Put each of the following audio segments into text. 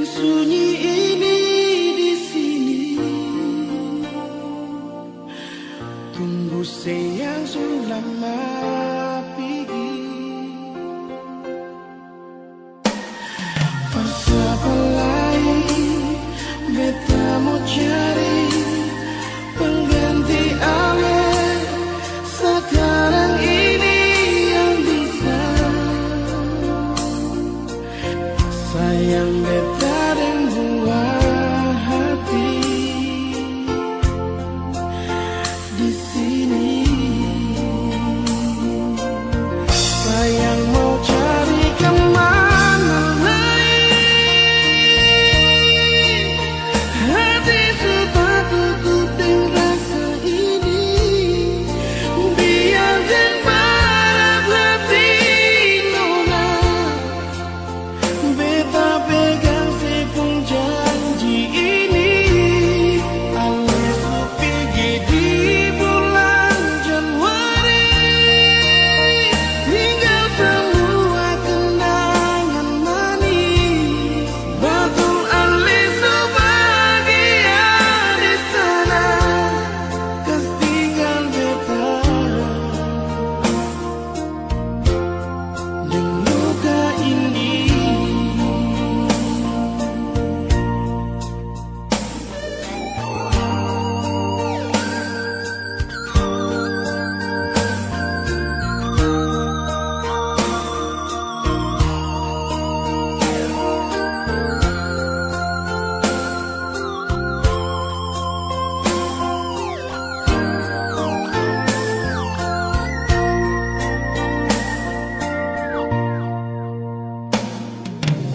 sunyi ini di sini, tunggu sayang selama pergi. Siapa lain beta mau cari pengganti awet sekarang ini yang bisa sayang beta dan buah hati di sini. Sayang mau cari kemana lain, hati sudah tutup dengan rasa ini. Biar dan barat hati nona, beta pegang sepung janji ini. Alis pergi di bulan Januari, tinggal semua kenangan manis. Betul alis bahagia di sana, kas tinggal beta dan luka ini.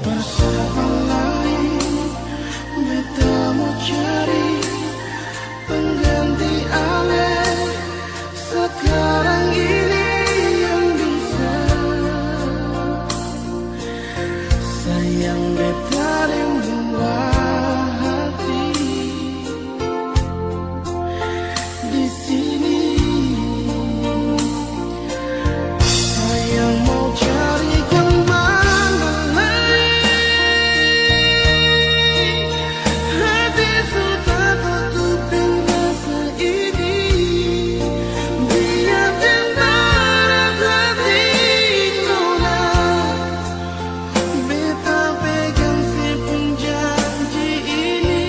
Bersama lain beta mau cari pengganti awet sekarang ini yang bisa sayang beta dan buah hati di sini. Sayang mau cari kemana lain, hati sudah tutup dengan rasa ini. Biar dan barat hati nona, beta pegang sepung janji ini.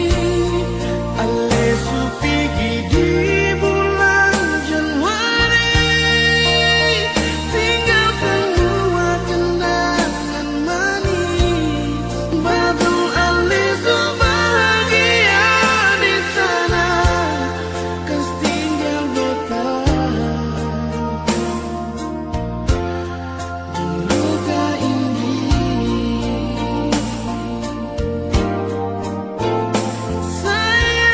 Alis pergi di bulan Januari, tinggal semua kenangan manis. Betul alis bahagia di sana, kas tinggal beta dan luka ini. Sayang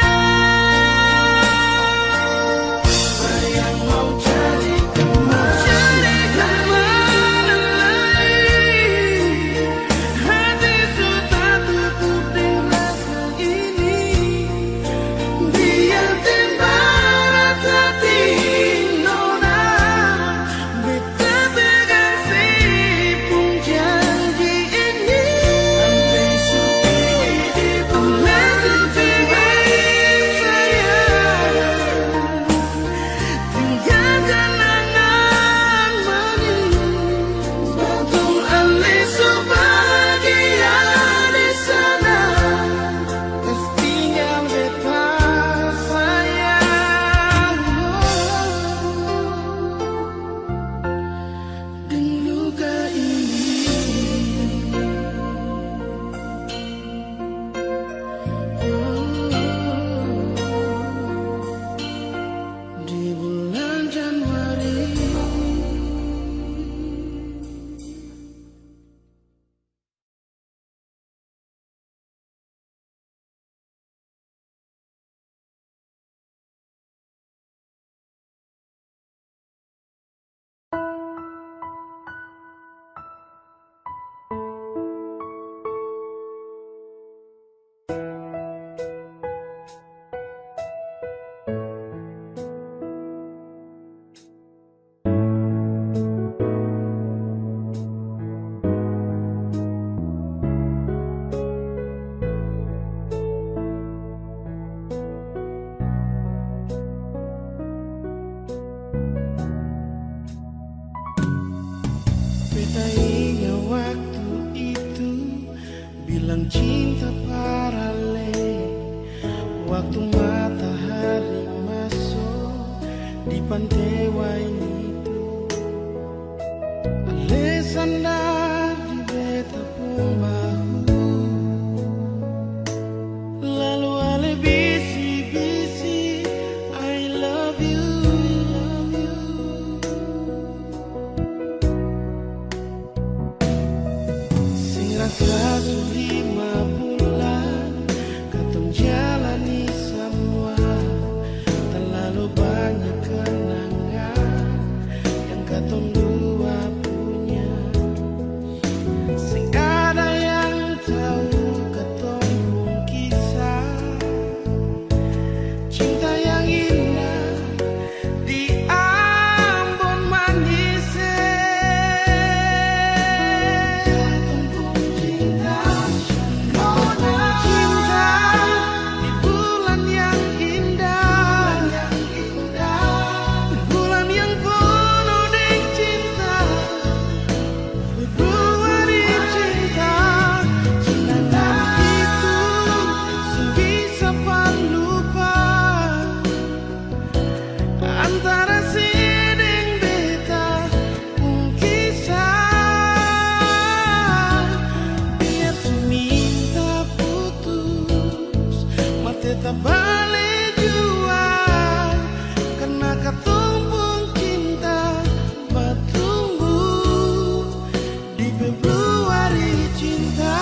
mau cari kemana lain, hati sudah tutup dengan rasa ini. Biar dan barat hati nona, beta pegang sepung janji ini. Andai supaya di bulan sayang, tinggal kenangan manis. Betul alis bahagia di sana, kas tinggal beta sayang dan luka ini. Di bulan Januari. waktu matahari masuk di pantai Wainito, Alexander di beta pembahu, lalu ale bisi-bisi I love you, sing rasa 5 bulan katong jalani semua, terlalu banyak kenangan yang katong dua punya. Sing ada yang tahu katong pun kisah cinta yang indah di Ambon manis. Katong pun cinta, katong cinta di bulan yang indah, bulan yang penuh dengan cinta, Februari cinta. Cinta itu sing bisa lupa antara siding beta pun kisah. Biar minta putus mah tetap balik jua, karena katong pun cinta bertumbuh di Februari cinta.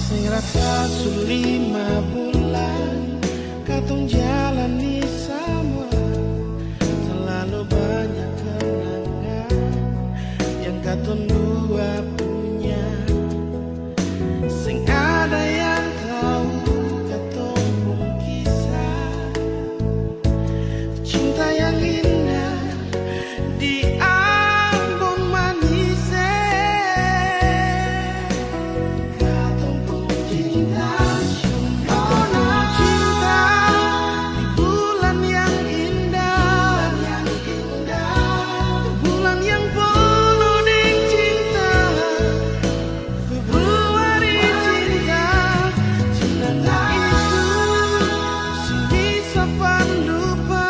Sing rasa 5 bulan katong jalani sama, terlalu banyak kenangan yang katong dua punya. Sing ada yang tahu katong pun kisah cinta yang indah di Ambon manis. Katong pun cinta, katong cinta di bulan yang indah, bulan yang penuh dengan cinta, Februari cinta. Cinta itu sing bisa lupa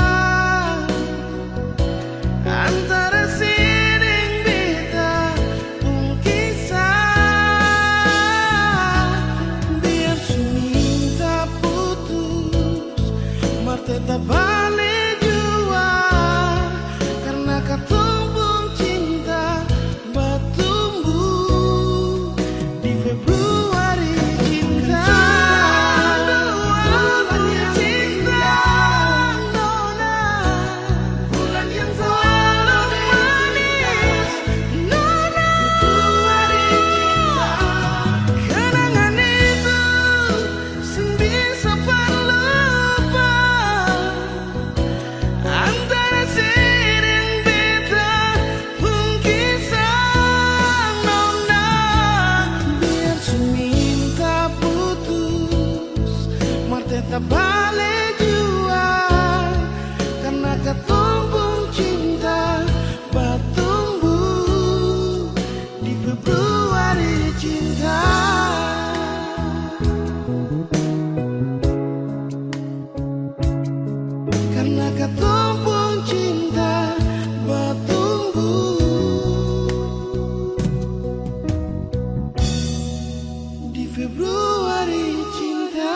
antara siding beta pun kisah. Biar minta putus mah tetap balik jua, karena katong pun cinta bertumbuh di Februari cinta. Bulan yang cinta, nona, bulan yang selalu manis, nona. Februari cinta, kenangan itu sing bisa lupa antara siding beta pun kisah, nona. Biar minta putus mah tetap balik jua, karena katong pun cinta bertumbuh di Februari cinta. Karena katong pun cinta bertumbuh di Februari cinta.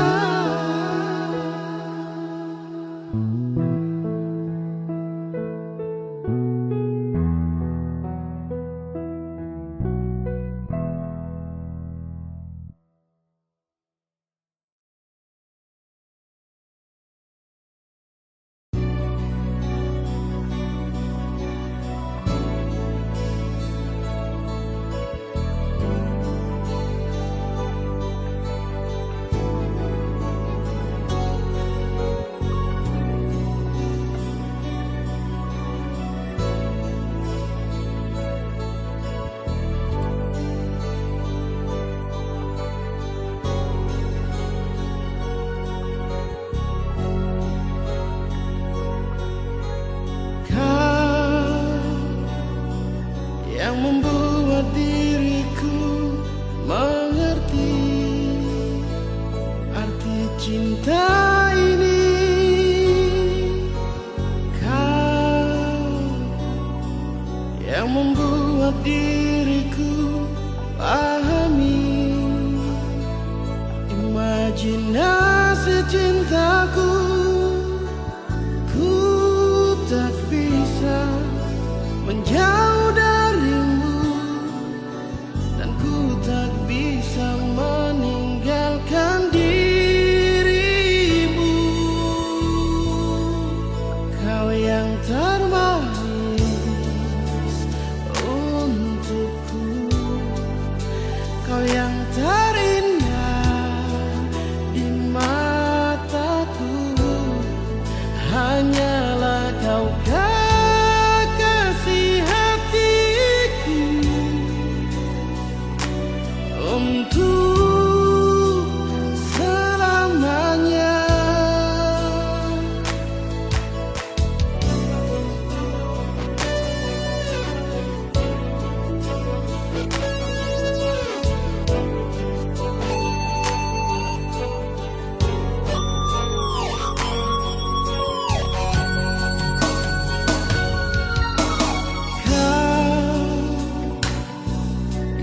diriku pahami imajinasi cintaku. Ku tak bisa menjauh darimu, dan ku tak bisa meninggalkan dirimu. Kau yang termanis untukku, kau yang terindah di mataku. Hanyalah kau kekasih hatiku, untuk selamanya.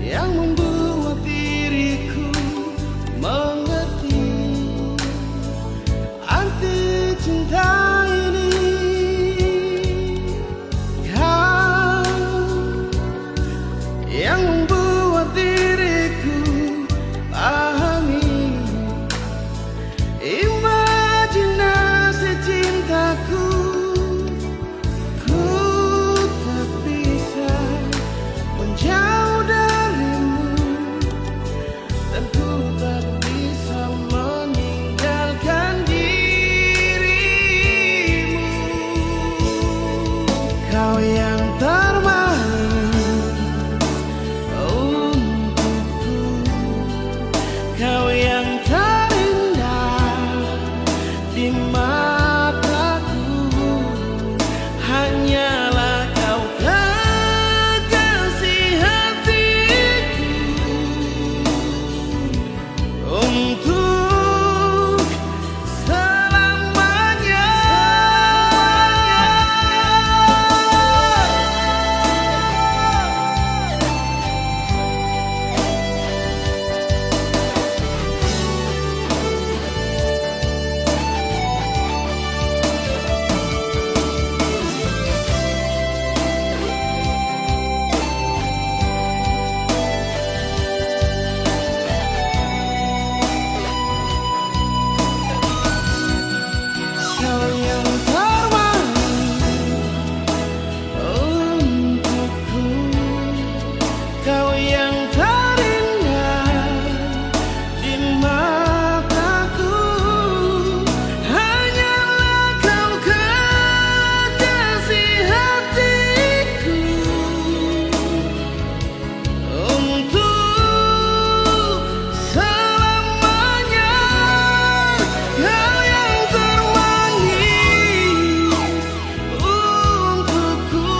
Yang membuat diriku mengerti arti cinta ini. Kau yang membuat diriku pahami imajinasi cintaku. Ku tak bisa menjauh darimu, dan ku tak bisa meninggalkan dirimu. Kau yang termanis untukku, kau yang terindah di mataku. Hanyalah kau kekasih hatiku, untuk selamanya. Kau yang termanis untukku, kau yang terindah di mataku. Hanyalah kau kekasih hatiku, untuk selamanya. Kau yang termanis untukku,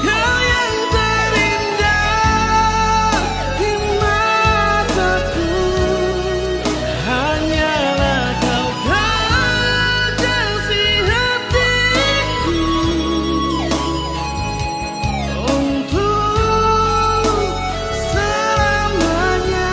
kau yang terindah di mataku. Hanyalah kau kekasih hatiku, untuk selamanya.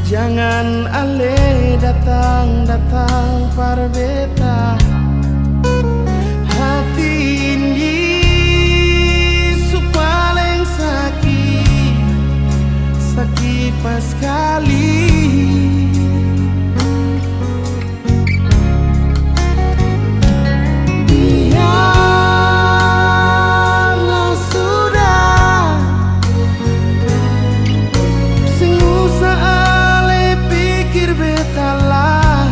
Jangan alih datang para beta hati ini paling sakit pas sekali. Biarlah sudah, sing usah ale pikir beta lah.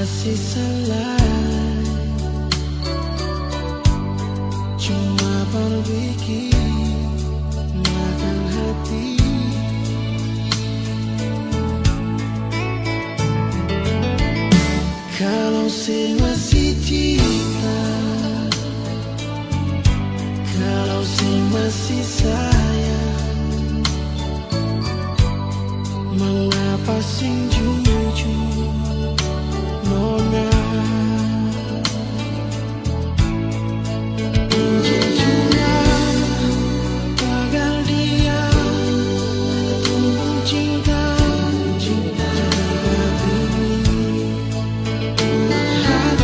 masih salah, cuma berpikir makan hati. Kalau saya masih cinta, kalau saya masih sayang, mengapa sing jujur nona? Jujurlah gagal dia tumbuh cinta, cinta ini hati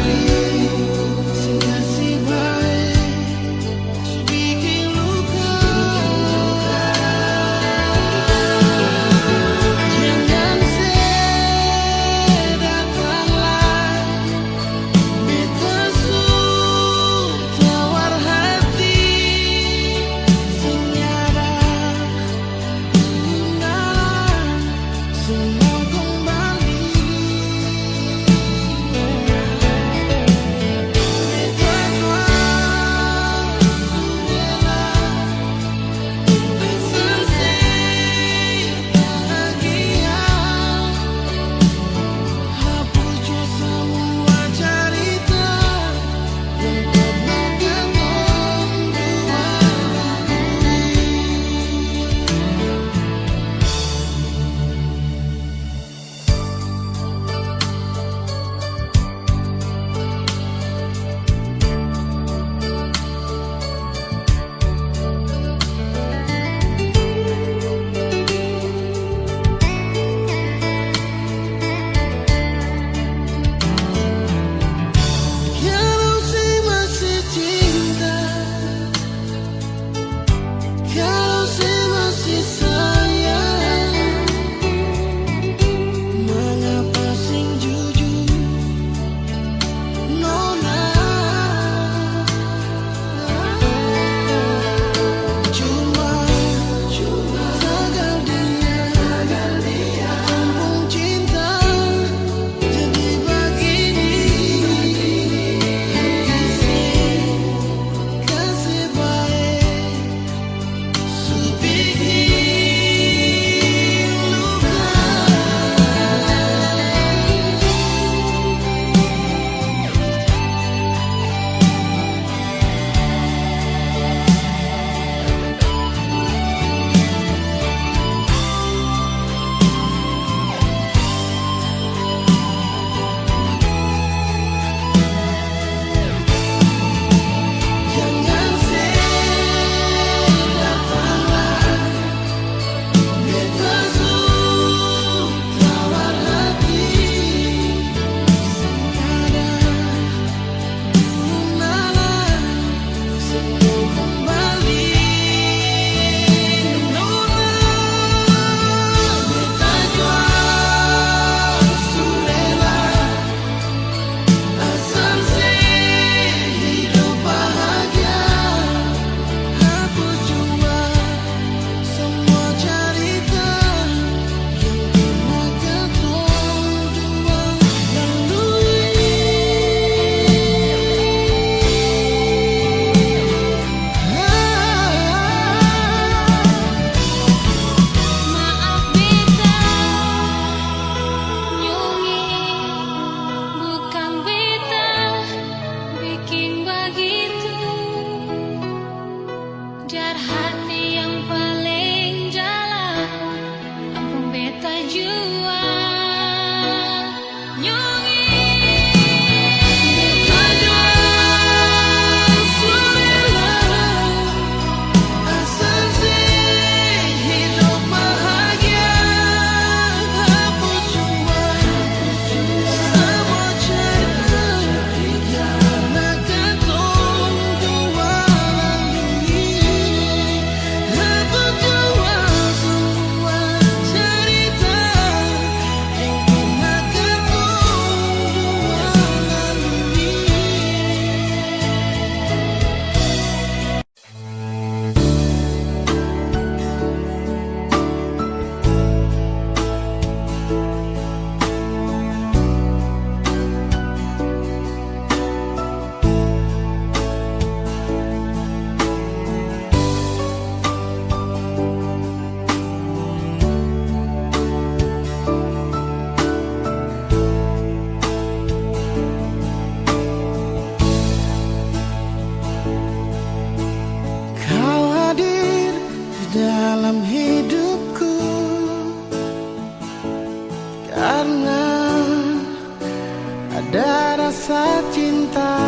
ada rasa cinta.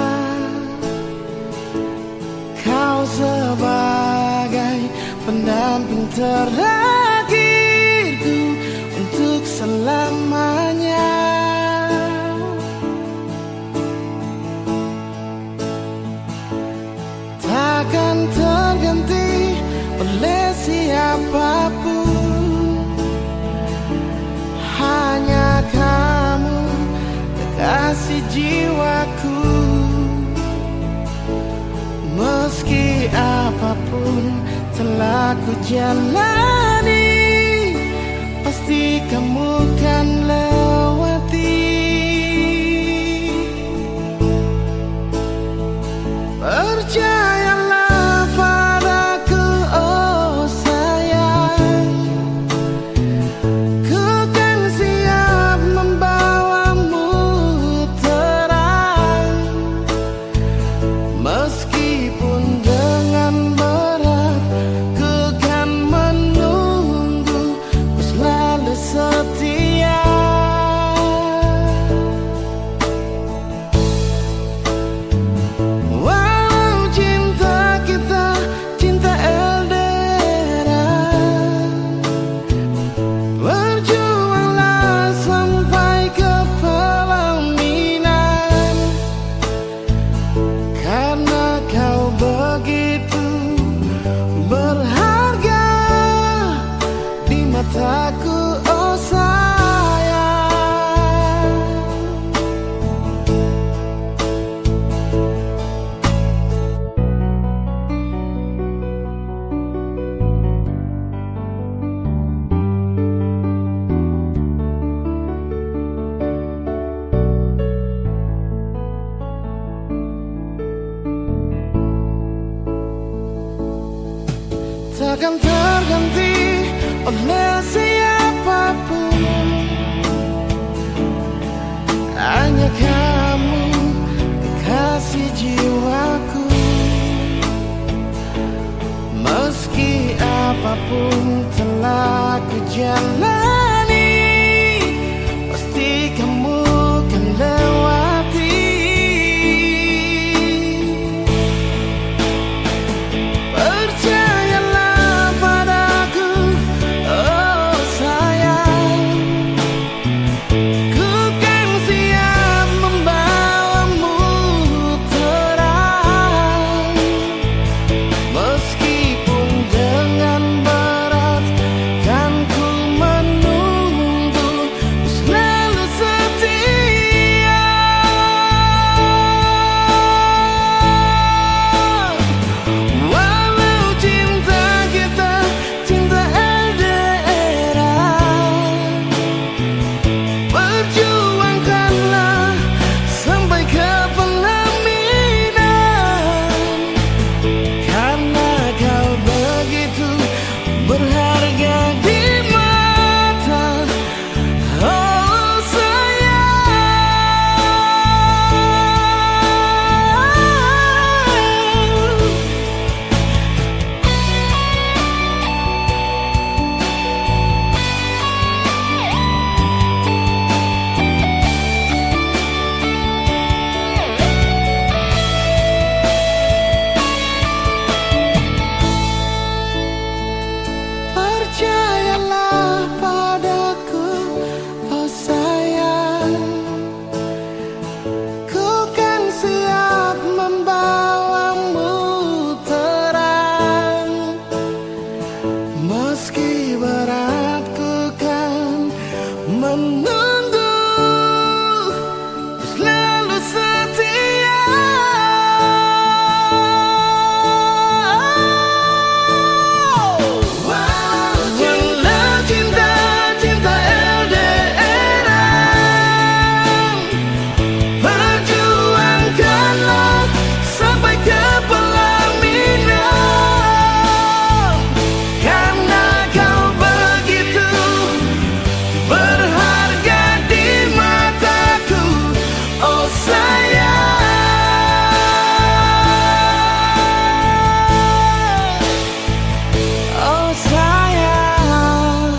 Kau sebagai pendamping terakhirku untuk selamanya. Takkan terganti oleh siapapun, hanya kamu kekasih jiwaku. Meski apapun telah ku jalani, pasti kamu kan lewati. Percayalah padaku, oh sayang, ku kan siap membawamu terang. Meskipun dengan berat, ku kan menunggu, ku selalu setia. Walau cinta kita cinta LDR, berjuanglah sampai ke pelaminan. Karena kau begitu berharga di mataku, oh sayang. Takkan terganti oleh siapapun, hanya kamu kekasih jiwaku. Meski apapun telah ku jalani, pasti kamu kan lewati. Percayalah padaku, oh sayang, ku kan siap membawamu terang. Meskipun dengan berat, kan ku menunggu, ku selalu setia. Walau cinta kita cinta LDR, berjuangkanlah sampai ke pelaminan. Karena kau begitu berharga di mata, oh sayang. Percayalah padaku, oh sayang, ku kan siap membawamu terang. Meski berat, ku kan menunggu, ku selalu setia. Walau cinta cinta LDR, perjuangkanlah sampai ke pelaminan. Karena kau begitu berharga di mataku, oh sayang, oh sayang.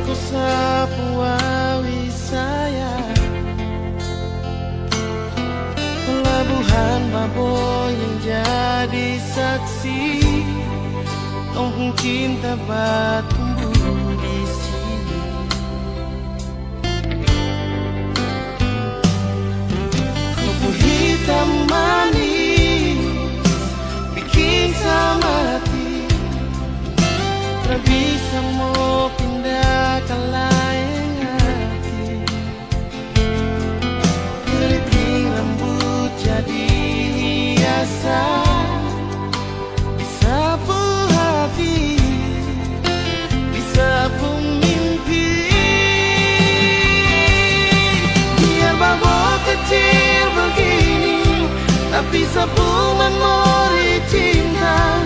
ku Sapua Wisaya, pelabuhan Babo yang jadi saksi kampung cinta tumbuh di sini. Kopi hitam manis bikin sama hati, tak bisa mau pindah ke lain hati. Keriting rambut jadi hiasan, disapu hati, disapu mimpi. Biar Babo kecil begini, tapi sapu memori cinta.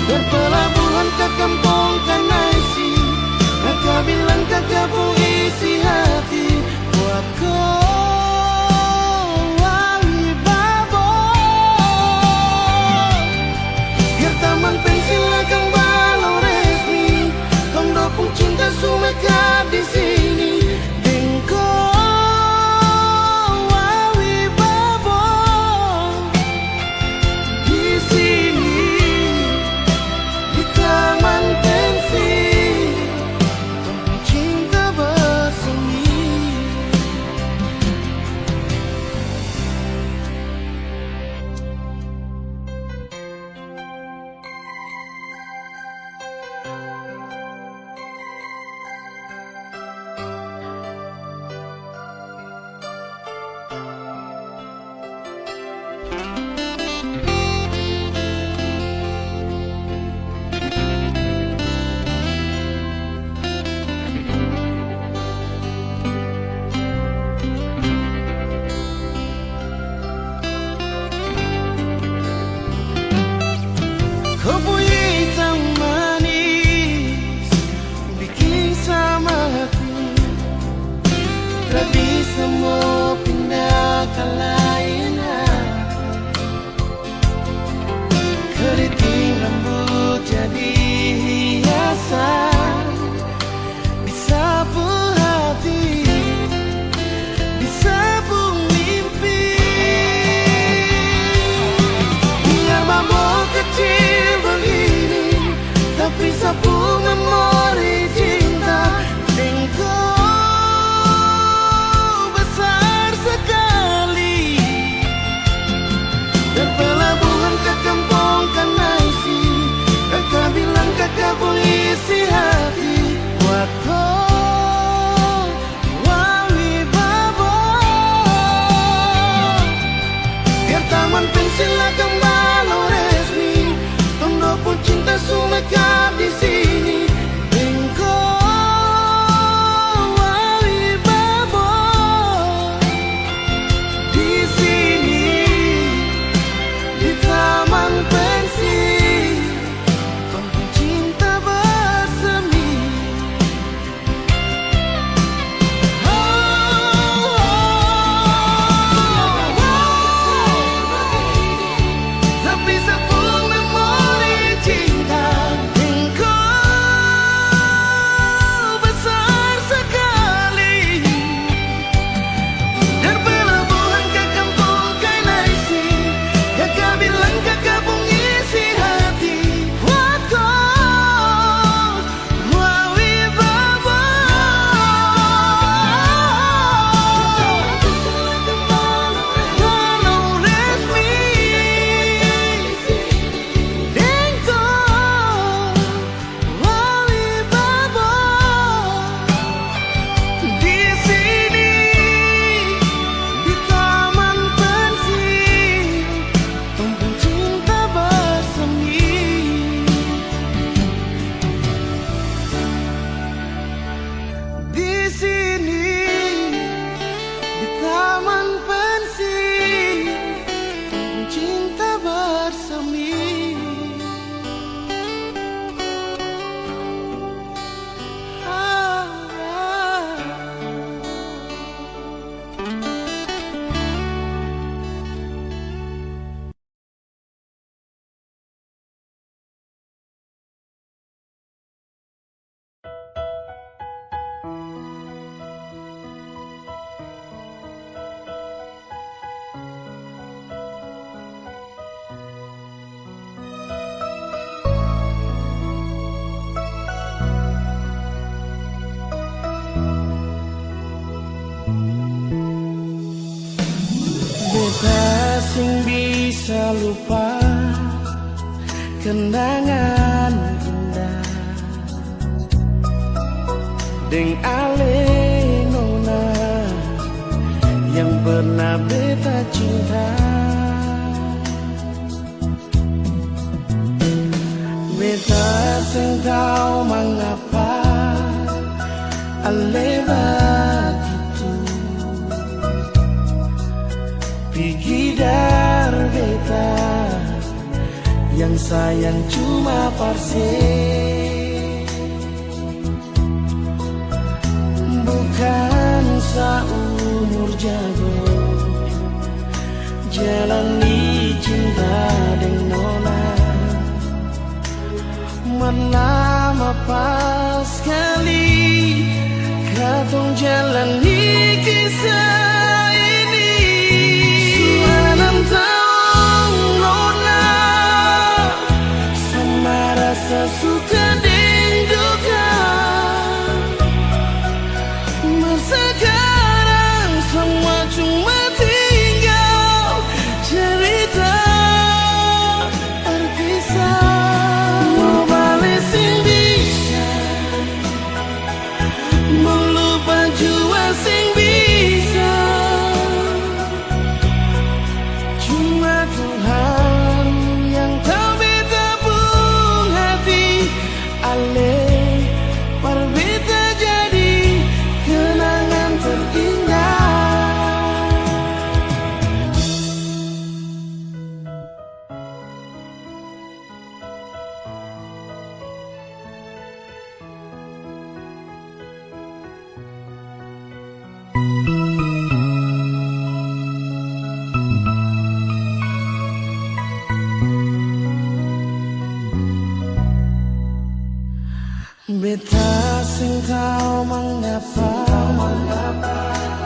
Berpelabuhan ke kampung Kanaisi, kakak bilang kakak isi hati buat kau Babo. Biar taman pensil akan balau resmi, kong dopung cinta sumeka di sini. Kopi hitam manis bikin sama hati, tak bisa mau pindah ke lain hati. Keriting rambut jadi hiasan, disapu hati, disapu mimpi. Biar Babo kecil begini, tapi sapu memori cinta. Engkau besar sekali, dan pelabuhan ke kampung Kanaisi, kakak bilang kakak isi hati buat kau Babo. Biar taman pensil akan balau resmi, tondo pun cinta sumeka di sini. Engkau Babo di sini, di taman pensil, kampung cinta bersemi. Tapi sapu memori cinta. Engkau besar sekali, dan pelabuhan ke kampung Kanaisi, kakak bilang kakak isi hati buat kau Babo. Walau resmi, engkau Babo di sini, di taman pensil, kampung cinta bersemi. Di sini, di taman pensil, kampung cinta bersemi. bisa lupa kenangan indah deng ale nona yang pernah beta cinta. Beta sing tahu mengapa ale begitu pikir beta yang sayang cuma parse, bukan seumur jago jalani cinta dengan nona. Lama pas sekali katong jalani kisah ini. Sudah 6 tahun nona sama rasa suka dan duka. Masa sekarang semua cuma tinggal cerita terpisah. Beta sing tahu mengapa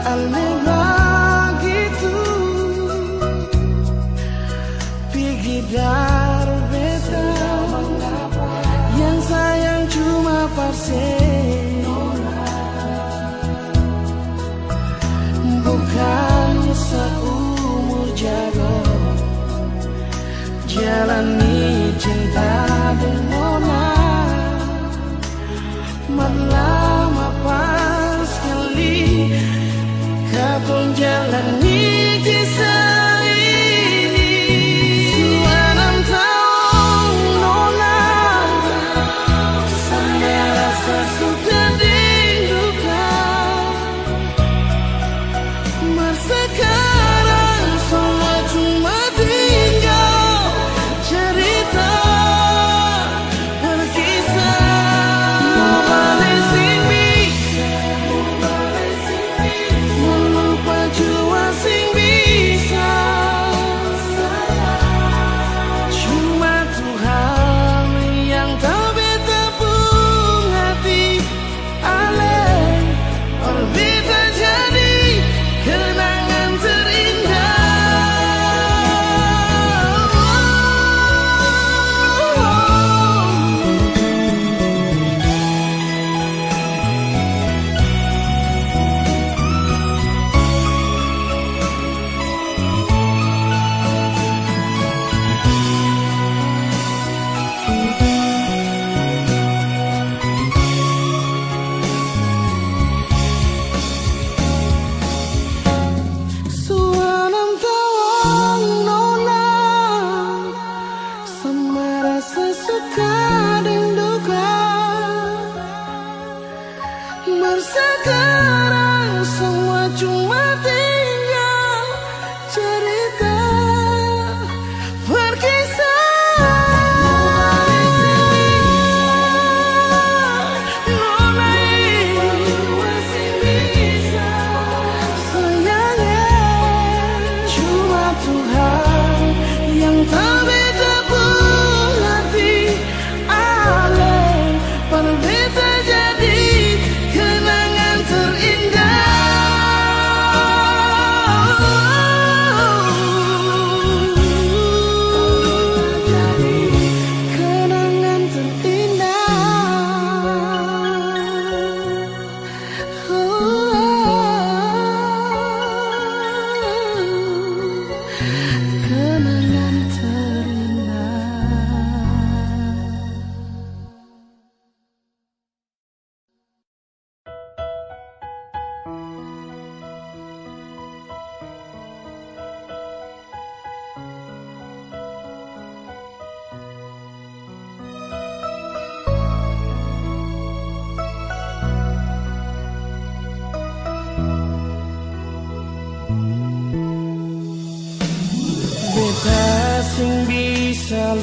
ale begitu pikir beta yang sayang cuma parse, bukan seumur jago jalani cinta dengan nona. Lama pas sekali katong jalani kisah ini. Sudah 6 tahun nona sama rasa suka dan duka. Masa sekarang semua cuma tinggal cerita berkisah. Sing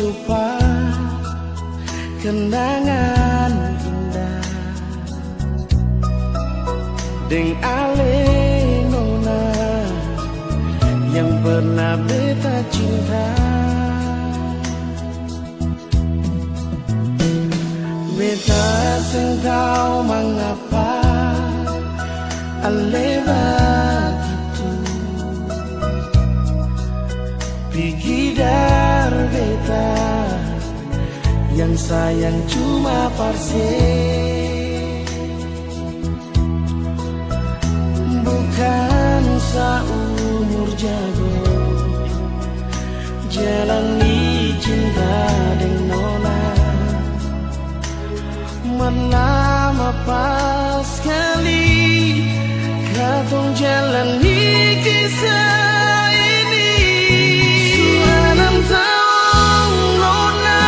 lupa kenangan indah deng ale nona yang pernah beta cinta. Beta sing tahu mengapa ale begitu pikir beta yang sayang cuma parse, bukan seumur jago jalani cinta dengan nona. Melama pas sekali katong jalani kisah ini. Suanam tahun nona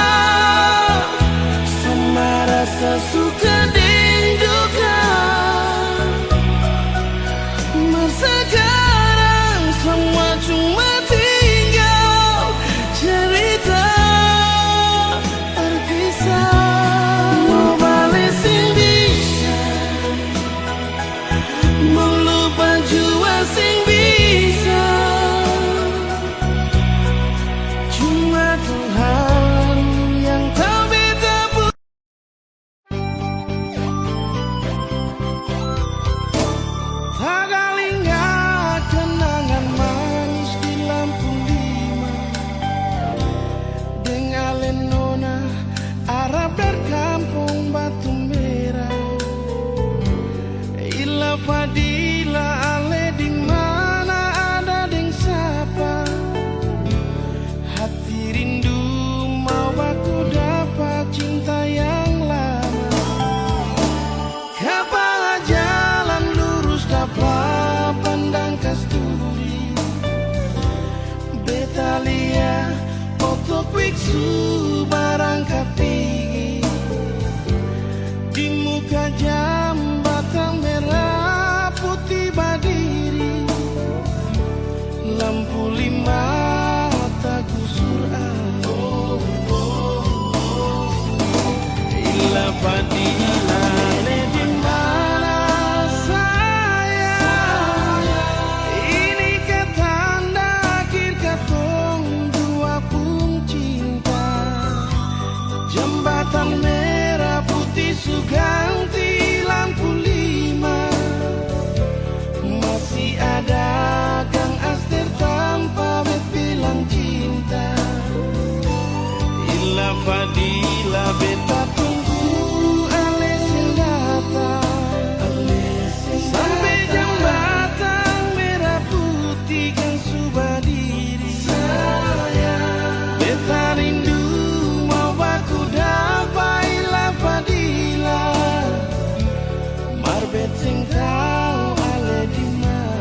sama rasa suka dan duka. Masa sekarang semua cuma tinggal cerita terpisah. Mau balik sing bisa, melupa jua sing bisa. Cuma Tuhan yang tahu beta pun. Tagalinga kenangan manis di Lampung Lima dengan lenona arah berkampung Batu Merah. Ila Fadila ale di mana ada deng sapa, hati rindu mau aku dapat cinta yang lama. Kapan jalan lurus dapat pandang kasturi, Betalia foto kwiksu barang kapigi di muka jambatan merah putih berdiri. Lampu lima tak kusur Ila Fadila le di mana sayang, ini ketanda akhir katong dua pun cinta. Jembatan merah putih suganti lampu lima, masih ada Kang Aster tanpa bet bilang cinta. Ila Fadila beta tunggu ale sing datang, sampai jembatan merah putih kan sudah diri. Beta rindu mau aku dapat Ila Fadila, marbet sing tahu ale di mana.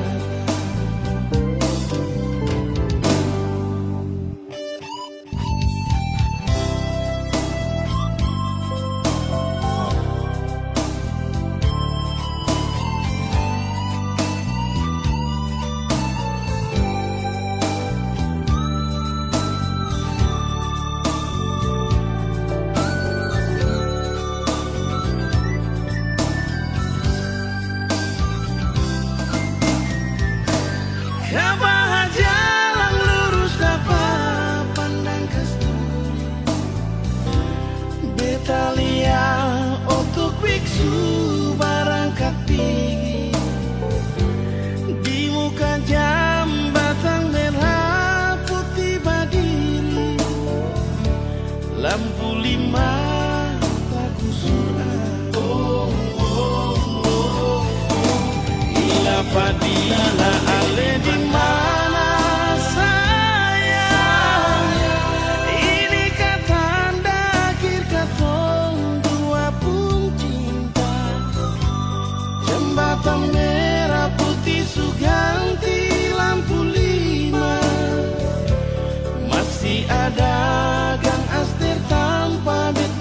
Kapan jalan lurus dapat pandang kasturi, Betalia oto kwiksu barang kapigi di muka jambatan merah putih berdiri. Lampu lima tak kusur Ila Fadila ale di mana sayang, ini katanda akhir katong dua pun cinta. Jembatan merah putih suganti lampu lima, masih ada Kang Aster tanpa bet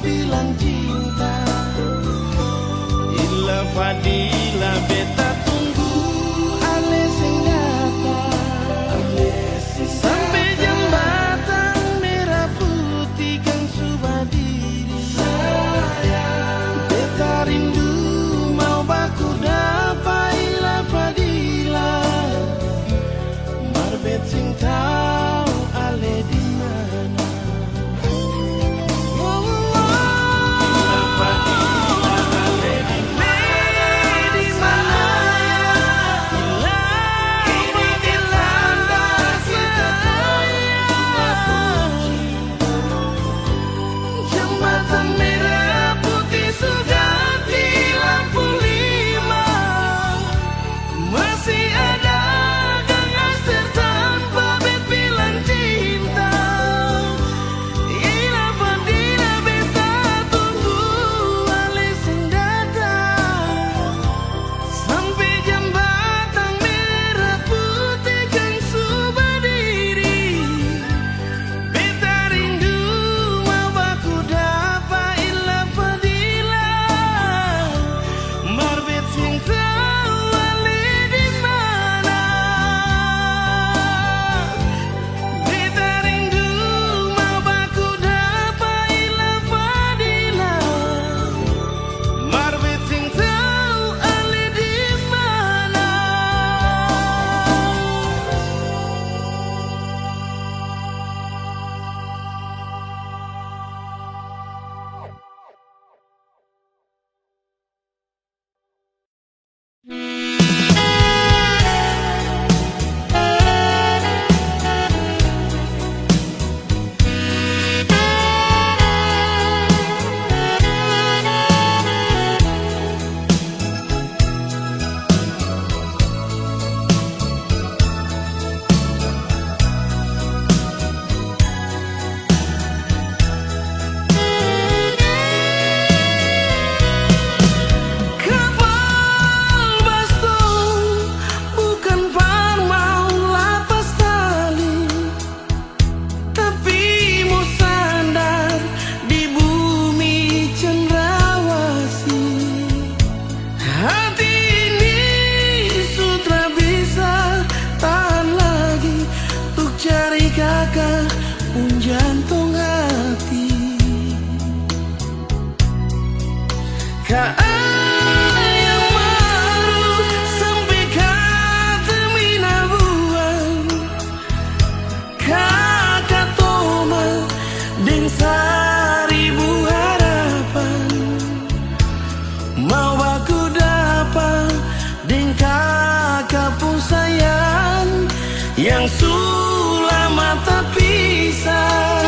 yang sulama tak pisah.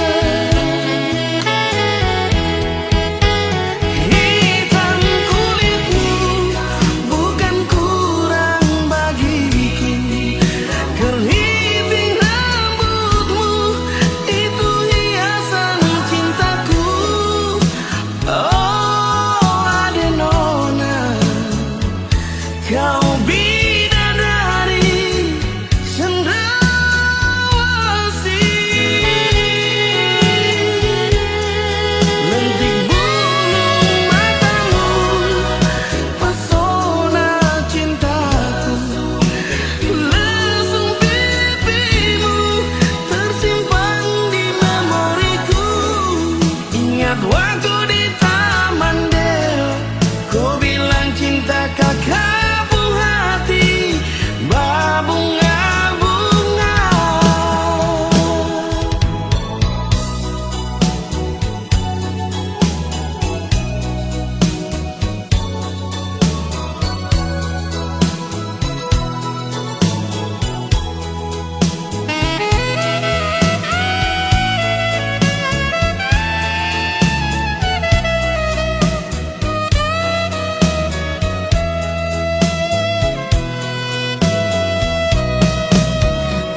Hitam kulitmu bukan kurang bagiku, keriting rambutmu itu hiasan cintaku. Oh Adenona, kau bidadari cendrawasih. Lentik bulu matamu, pesona cintaku. Lesung pipimu tersimpan di memoriku. Ingat waktu di Taman Deo, kau bilang cinta kakak hati berbunga-bunga.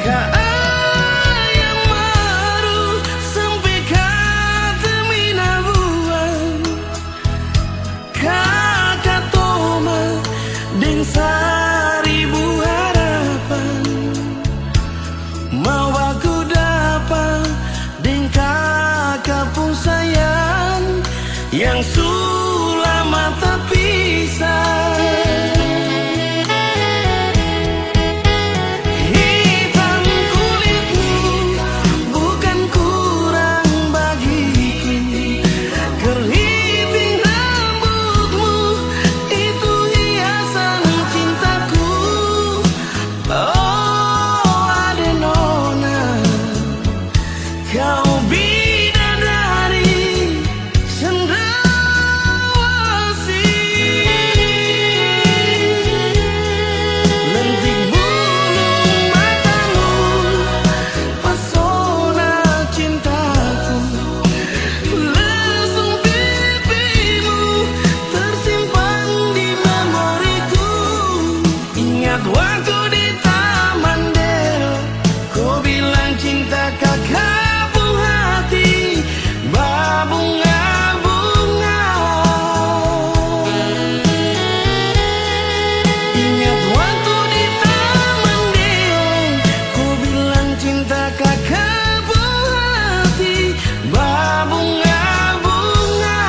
Kaayang maru sampai kata minabuan, kakak toma deng seribu harapan. Mau aku dapat deng kakak pun sayang, yang sulama tak pisah. Hitam kulitmu bukan kurang bagiku, keriting rambutmu itu hiasan cintaku. Oh Adenona, kau bidadari cendrawasih. Lentik bulu matamu, pesona cintaku. Lesung pipimu tersimpan di memoriku. Ingat waktu di Taman Deo, kau bilang cinta kakak hati berbunga-bunga. Ingat waktu di Taman Deo, kau bilang cinta kakak hati berbunga-bunga.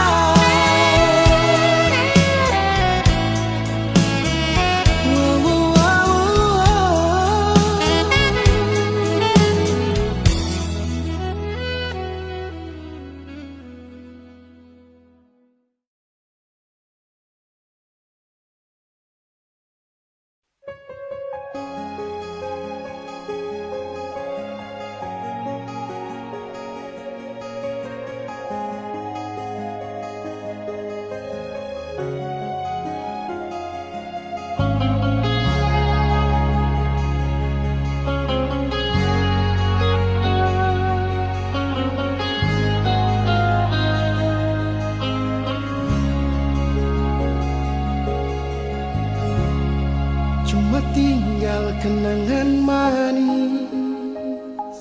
Cuma tinggal kenangan manis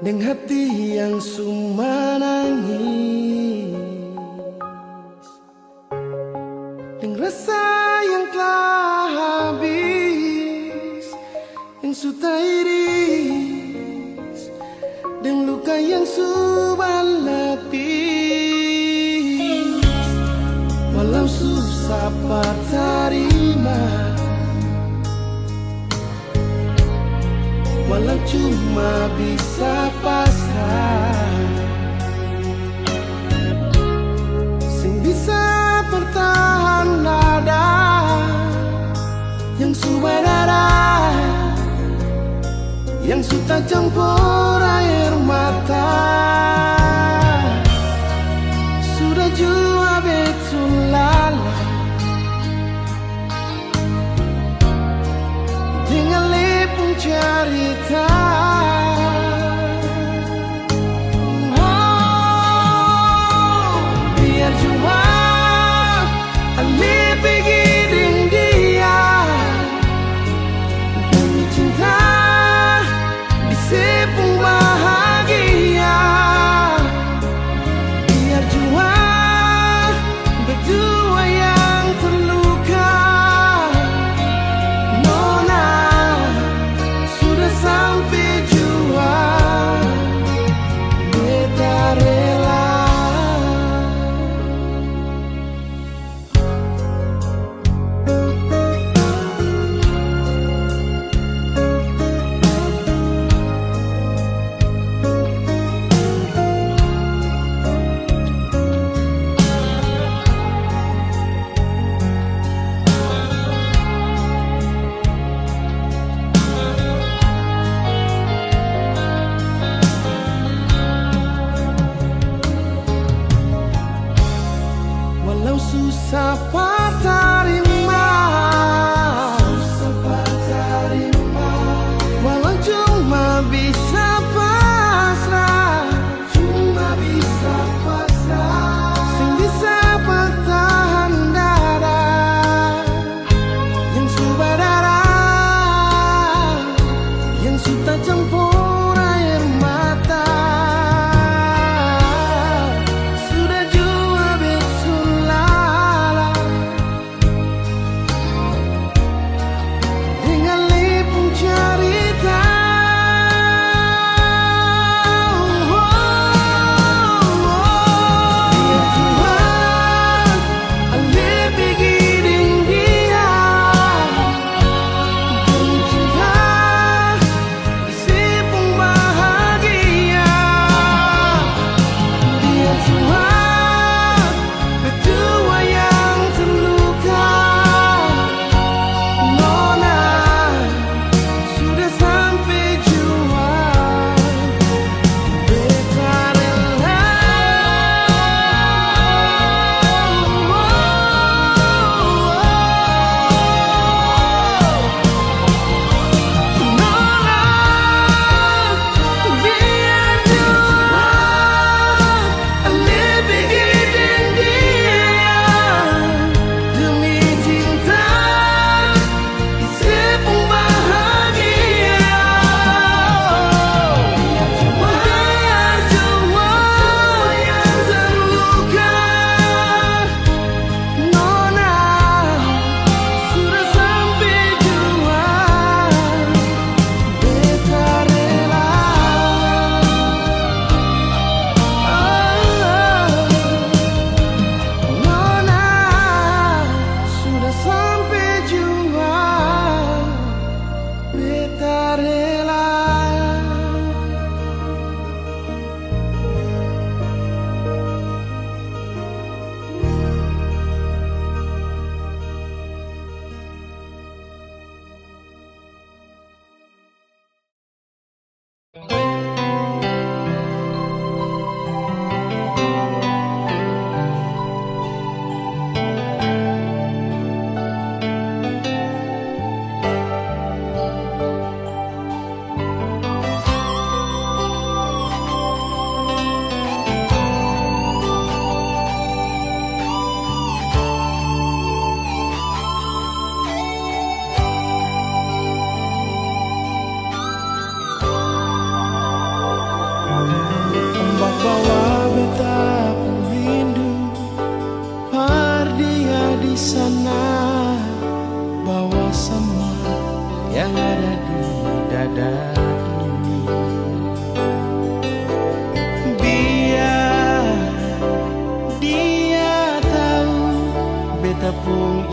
dan hati yang suma nangis, dan rasa yang telah habis, yang sudah iris, dan luka yang sudah lapis. Walau susah terima, walau cuma bisa pasrah, sing bisa bertahan nada yang subadara, yang sudah campur air mata. Sudah jua betul lala, tinggal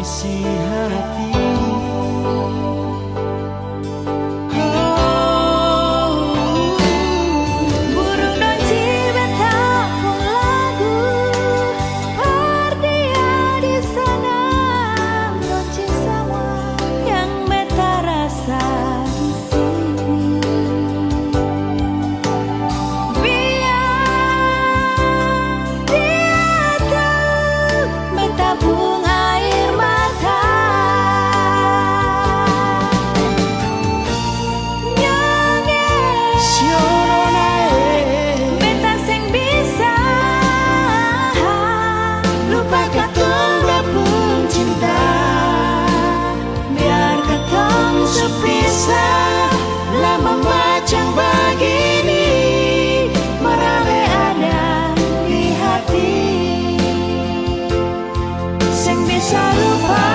isi hati. Lama macam begini merale ada di hati, sing bisa lupa.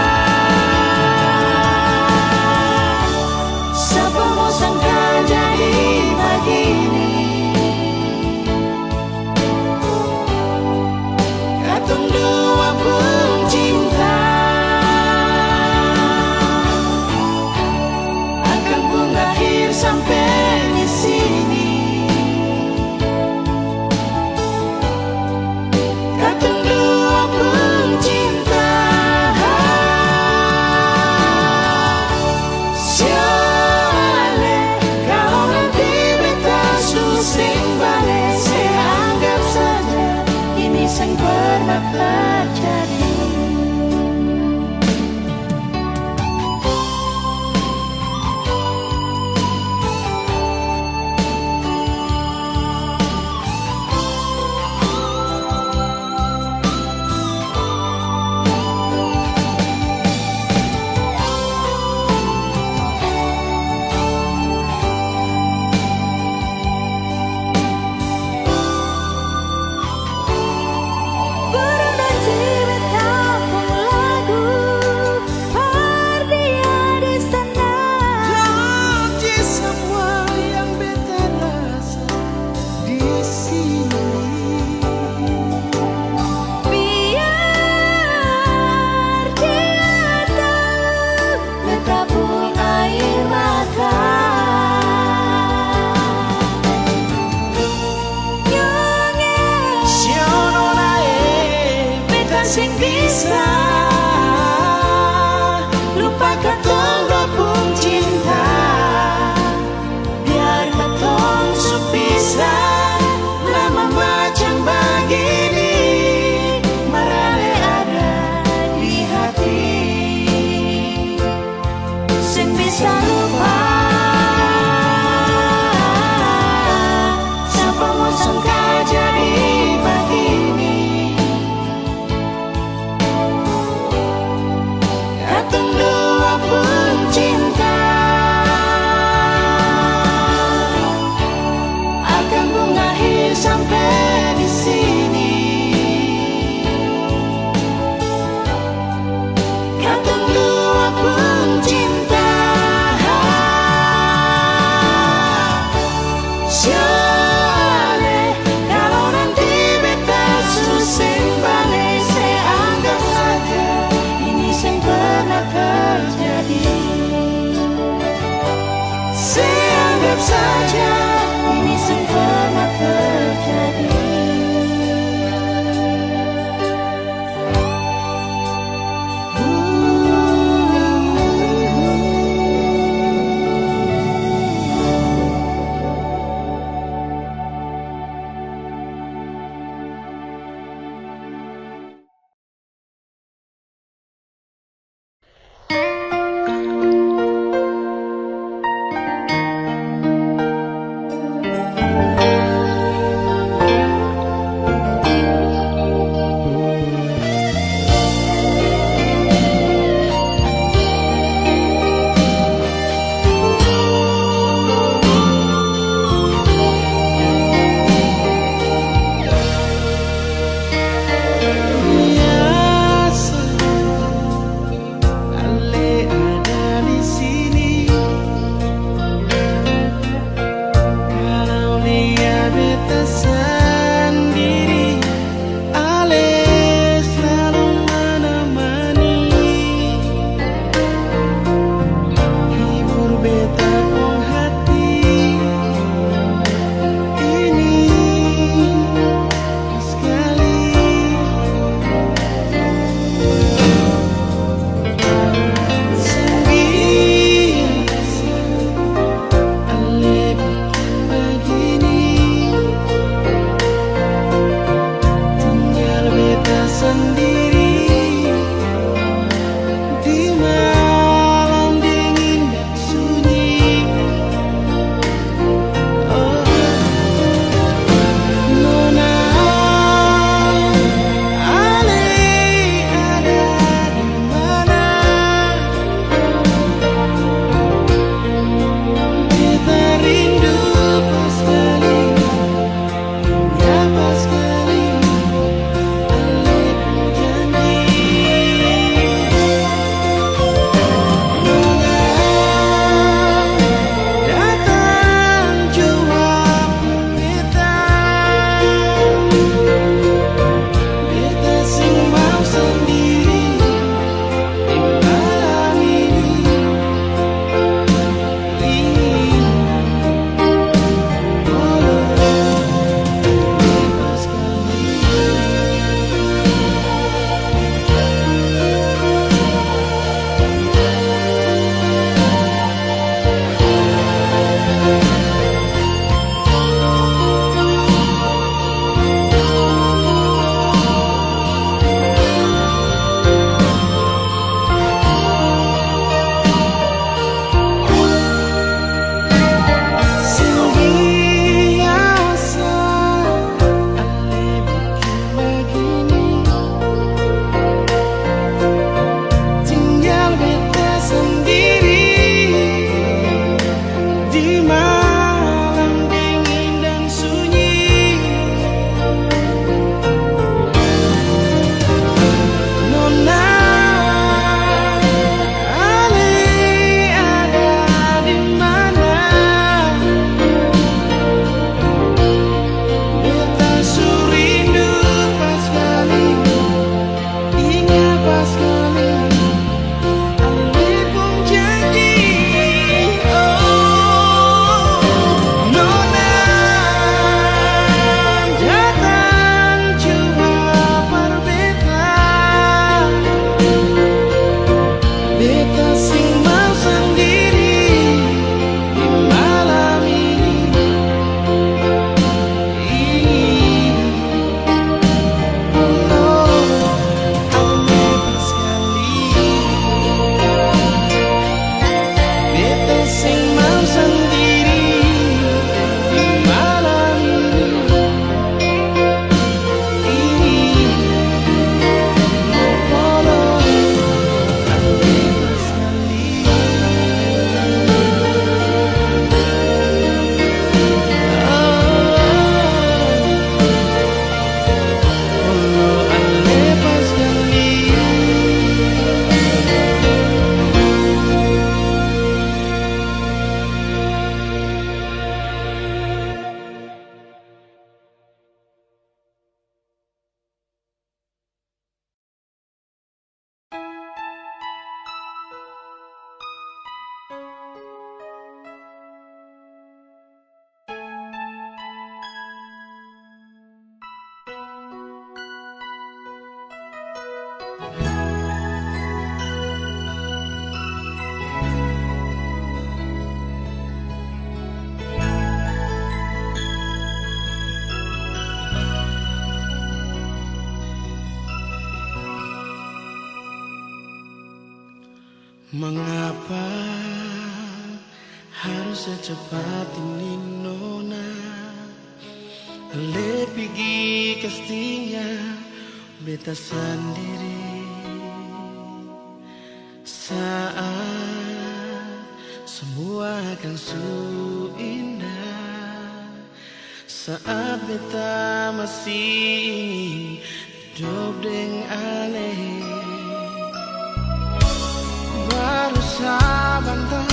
Siapa mau sangka jadi begini, katong dua pun cinta. Sampai di sini, katong dua pun cinta. Siale kalau nanti beta susing balik, saya anggap saja ini yang pernah terjadi. Sing bisa lupa katong dua pun cinta, biar katong supisah. Lama macam begini merale ada di hati, sing bisa lupa. Siapa mau sangka jadi begini, katong dua pun cinta. Akan mengakhir sampai di sini, katong dua pun cinta. Siale kalau nanti beta susing balik, saya anggap saja ini yang pernah terjadi. Saya anggap saja ini yang pernah terjadi. Mengapa harus secepat ini nona? Lepigi kastinya beta sendiri saat semua akan su indah, saat beta masih ingin hidup dengan alih. Baru sabanta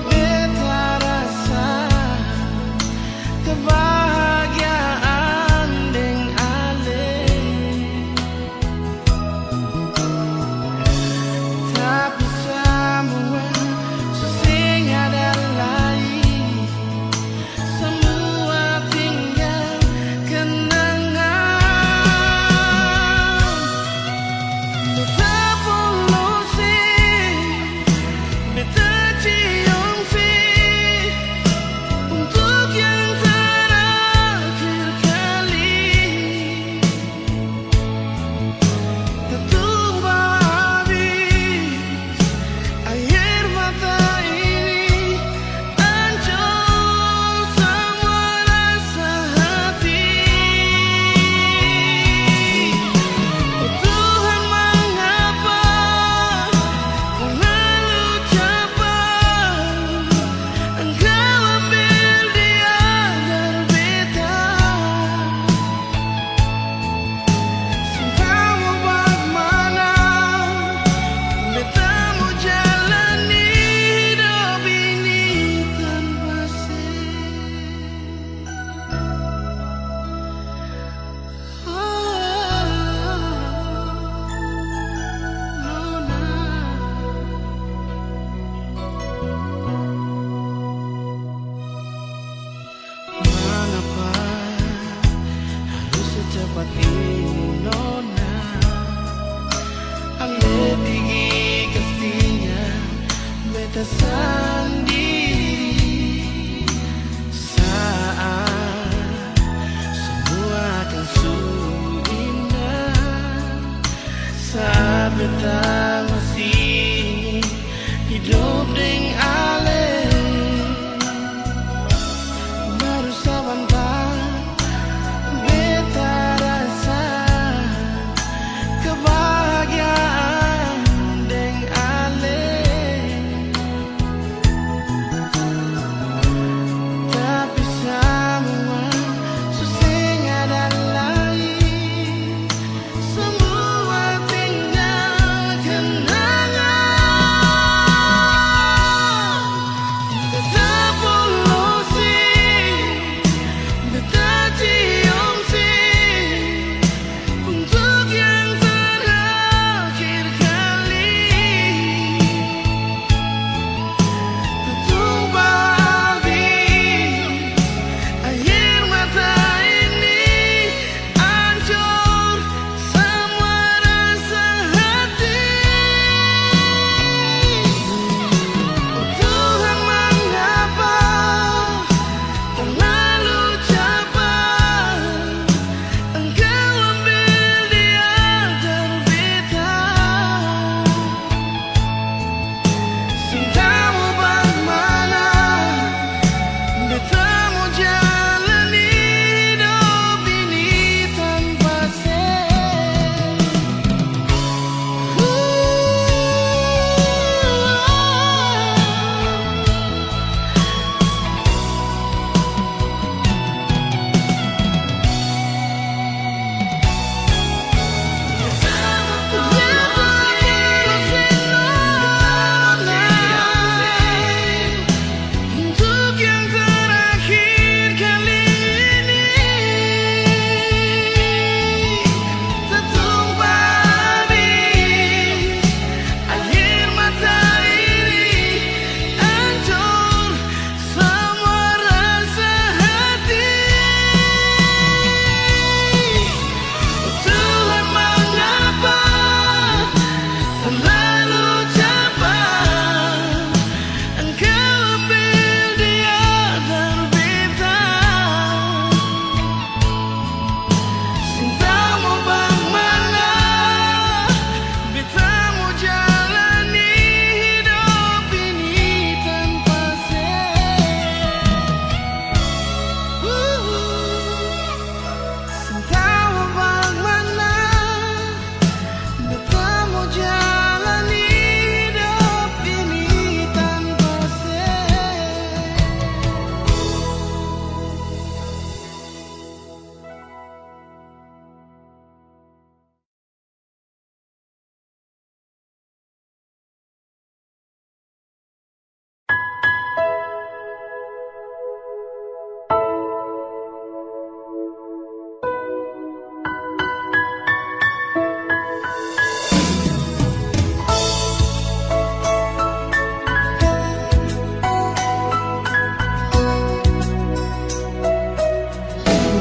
beta rasa kebahagiaan deng ale, tapi semua sesing ada lain, semua tinggal kenangan. Betapun cepat ini nona, ale tinggi kastinya beta sendiri saat semua akan su indah, saat beta masih ingin hidup dengan ale. Baru sabanta beta rasa kebahagiaan deng ale, tapi semua susing ada lain, semua tinggal kenangan.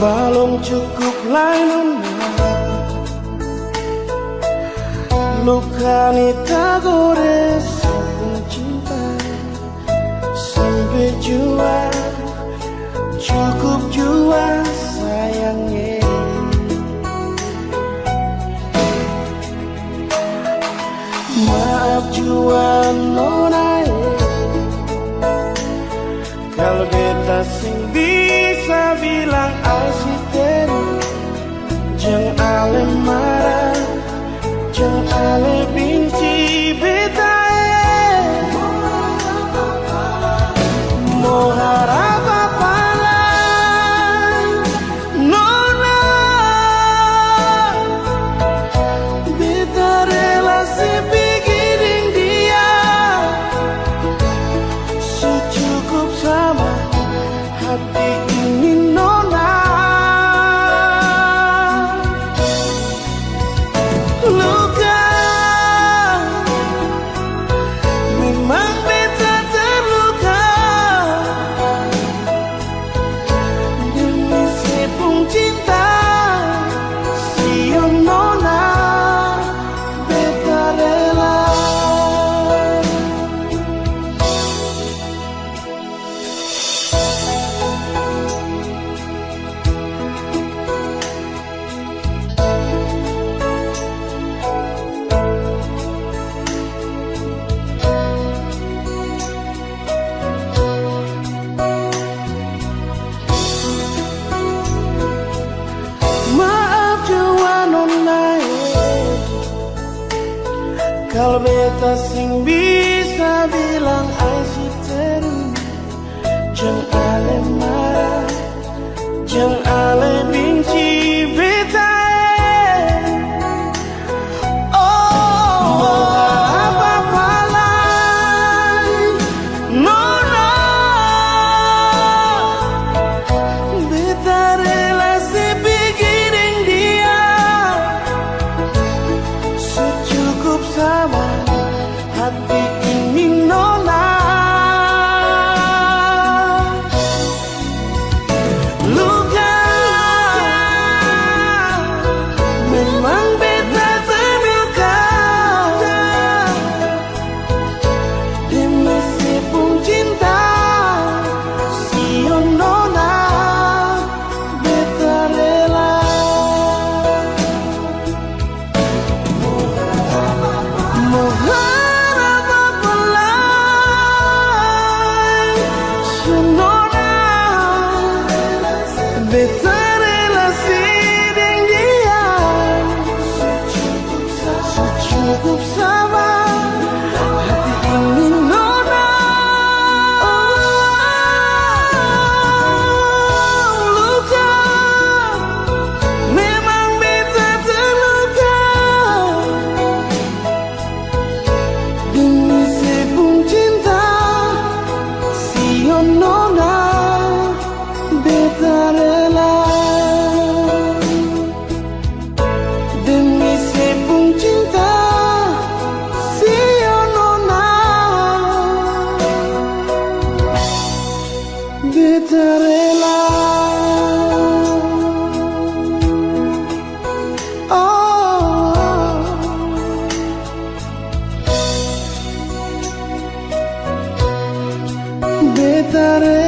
Balong cukup lain luka ni tagore sepung cinta sampai jua cukup jua sayangnya. Maaf jua nona kalau beta sing bisa bilang asisten jangan ale marah jangan ale benci beta mau harap apa lah nona beta relasi bikin dia secukup sama hati ini nona. Luka memang beta terluka demi sepung cinta siang nona beta rela. Kalau beta sing bisa bilang asisten jangan ale marah jangan ale benci beta oh apa-apa lah nona beta relasi bikin dia secukup sama hati ini nona. Luka memang beta terluka demi sepung cinta siang nona beta rela. Beta relasi dengan dia secukup sama hati ini nona. Luka memang beta terluka demi sepung cinta siang nona beta rela demi sepung cinta siang nona beta rela. Oh beta rela.